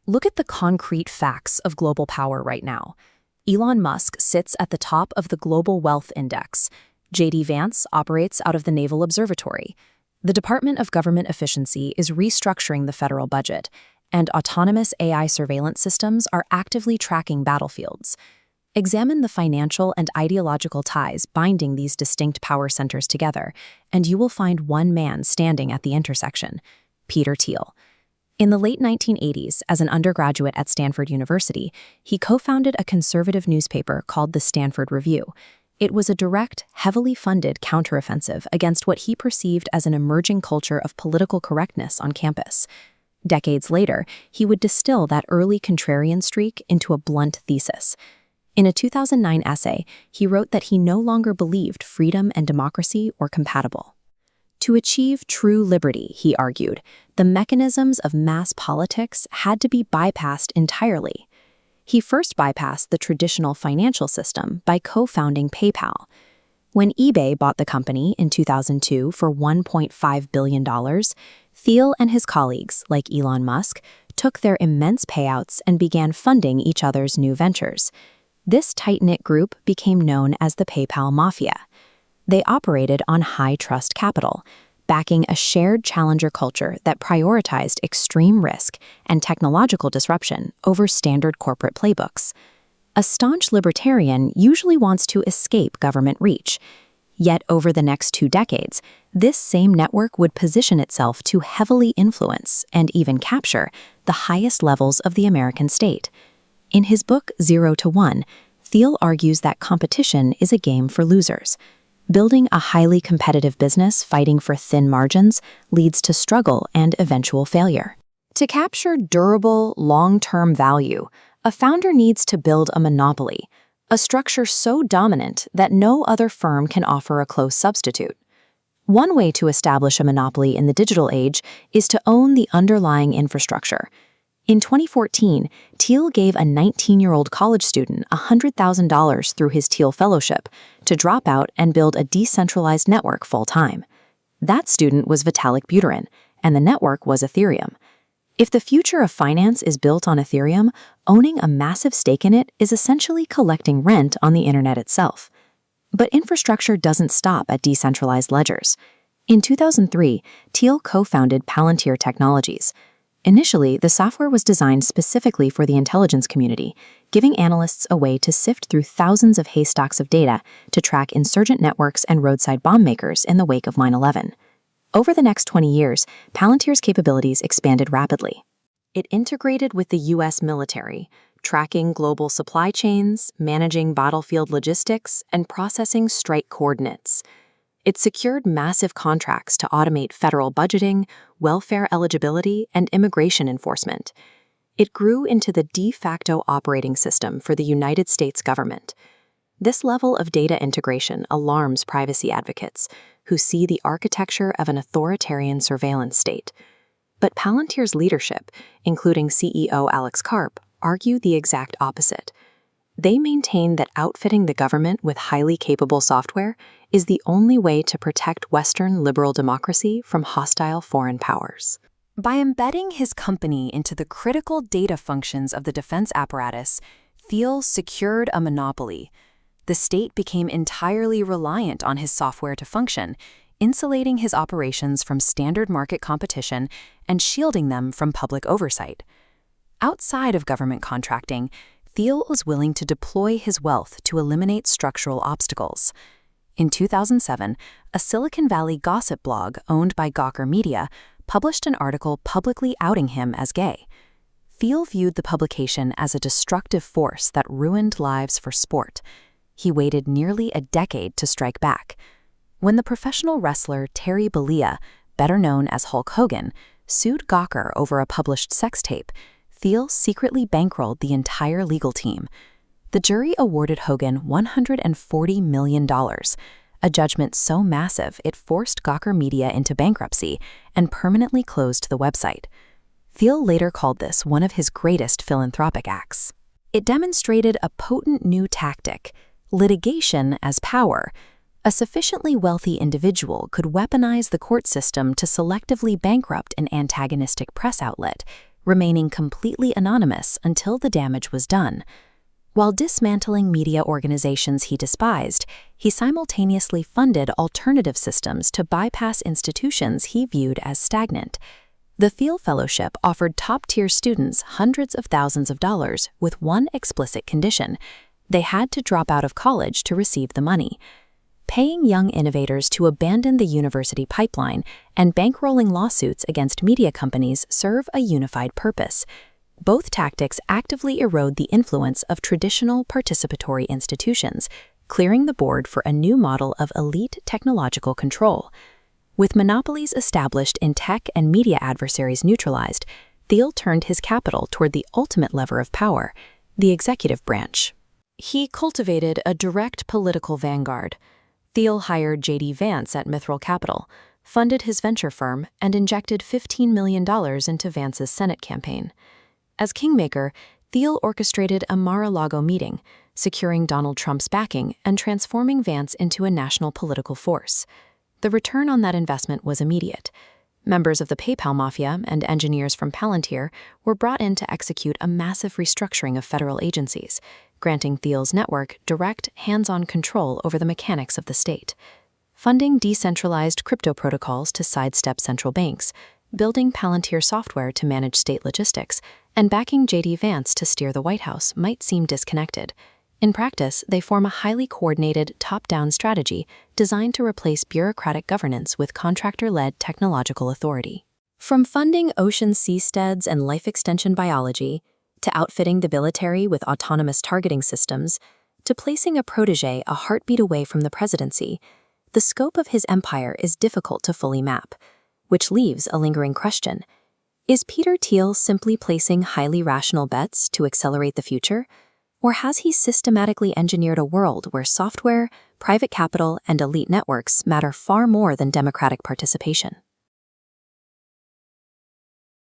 Look at the concrete facts of global power right now. Elon Musk sits at the top of the Global Wealth Index. J.D. Vance operates out of the Naval Observatory. The Department of Government Efficiency is restructuring the federal budget, and autonomous AI surveillance systems are actively tracking battlefields. Examine the financial and ideological ties binding these distinct power centers together, and you will find one man standing at the intersection: Peter Thiel. In the late 1980s, as an undergraduate at Stanford University, he co-founded a conservative newspaper called the Stanford Review. It was a direct, heavily funded counteroffensive against what he perceived as an emerging culture of political correctness on campus. Decades later, he would distill that early contrarian streak into a blunt thesis. In a 2009 essay, he wrote that he no longer believed freedom and democracy were compatible. To achieve true liberty, he argued, the mechanisms of mass politics had to be bypassed entirely. He first bypassed the traditional financial system by co-founding PayPal. When eBay bought the company in 2002 for $1.5 billion, Thiel and his colleagues, like Elon Musk, took their immense payouts and began funding each other's new ventures. This tight-knit group became known as the PayPal Mafia. They operated on high-trust capital, backing a shared challenger culture that prioritized extreme risk and technological disruption over standard corporate playbooks. A staunch libertarian usually wants to escape government reach. Yet over the next 2 decades, this same network would position itself to heavily influence and even capture the highest levels of the American state. In his book 0 to 1, Thiel argues that competition is a game for losers. Building a highly competitive business fighting for thin margins leads to struggle and eventual failure. To capture durable, long-term value, a founder needs to build a monopoly, a structure so dominant that no other firm can offer a close substitute. One way to establish a monopoly in the digital age is to own the underlying infrastructure. In 2014, Thiel gave a 19-year-old college student $100,000 through his Thiel Fellowship to drop out and build a decentralized network full-time. That student was Vitalik Buterin, and the network was Ethereum. If the future of finance is built on Ethereum, owning a massive stake in it is essentially collecting rent on the internet itself. But infrastructure doesn't stop at decentralized ledgers. In 2003, Thiel co-founded Palantir Technologies. Initially, the software was designed specifically for the intelligence community, giving analysts a way to sift through thousands of haystacks of data to track insurgent networks and roadside bomb makers in the wake of 9/11. Over the next 20 years, Palantir's capabilities expanded rapidly. It integrated with the U.S. military, tracking global supply chains, managing battlefield logistics, and processing strike coordinates. It secured massive contracts to automate federal budgeting, welfare eligibility, and immigration enforcement. It grew into the de facto operating system for the United States government. This level of data integration alarms privacy advocates, who see the architecture of an authoritarian surveillance state. But Palantir's leadership, including CEO Alex Karp, argue the exact opposite. They maintain that outfitting the government with highly capable software is the only way to protect Western liberal democracy from hostile foreign powers. By embedding his company into the critical data functions of the defense apparatus, Thiel secured a monopoly. The state became entirely reliant on his software to function, insulating his operations from standard market competition and shielding them from public oversight. Outside of government contracting, Thiel was willing to deploy his wealth to eliminate structural obstacles. In 2007, a Silicon Valley gossip blog owned by Gawker Media published an article publicly outing him as gay. Thiel viewed the publication as a destructive force that ruined lives for sport. He waited nearly a decade to strike back. When the professional wrestler Terry Bollea, better known as Hulk Hogan, sued Gawker over a published sex tape, Thiel secretly bankrolled the entire legal team. The jury awarded Hogan $140 million, a judgment so massive it forced Gawker Media into bankruptcy and permanently closed the website. Thiel later called this one of his greatest philanthropic acts. It demonstrated a potent new tactic: litigation as power. A sufficiently wealthy individual could weaponize the court system to selectively bankrupt an antagonistic press outlet, remaining completely anonymous until the damage was done. While dismantling media organizations he despised, he simultaneously funded alternative systems to bypass institutions he viewed as stagnant. The Thiel Fellowship offered top-tier students hundreds of thousands of dollars with one explicit condition: they had to drop out of college to receive the money. Paying young innovators to abandon the university pipeline and bankrolling lawsuits against media companies serve a unified purpose. Both tactics actively erode the influence of traditional participatory institutions, clearing the board for a new model of elite technological control. With monopolies established in tech and media adversaries neutralized, Thiel turned his capital toward the ultimate lever of power, the executive branch. He cultivated a direct political vanguard. Thiel hired J.D. Vance at Mithril Capital, funded his venture firm, and injected $15 million into Vance's Senate campaign. As kingmaker, Thiel orchestrated a Mar-a-Lago meeting, securing Donald Trump's backing and transforming Vance into a national political force. The return on that investment was immediate. Members of the PayPal mafia and engineers from Palantir were brought in to execute a massive restructuring of federal agencies, granting Thiel's network direct, hands-on control over the mechanics of the state. Funding decentralized crypto protocols to sidestep central banks, building Palantir software to manage state logistics, and backing J.D. Vance to steer the White House might seem disconnected. In practice, they form a highly coordinated, top-down strategy designed to replace bureaucratic governance with contractor-led technological authority. From funding ocean seasteads and life extension biology, to outfitting the military with autonomous targeting systems, to placing a protégé a heartbeat away from the presidency, the scope of his empire is difficult to fully map, which leaves a lingering question. Is Peter Thiel simply placing highly rational bets to accelerate the future? Or has he systematically engineered a world where software, private capital, and elite networks matter far more than democratic participation?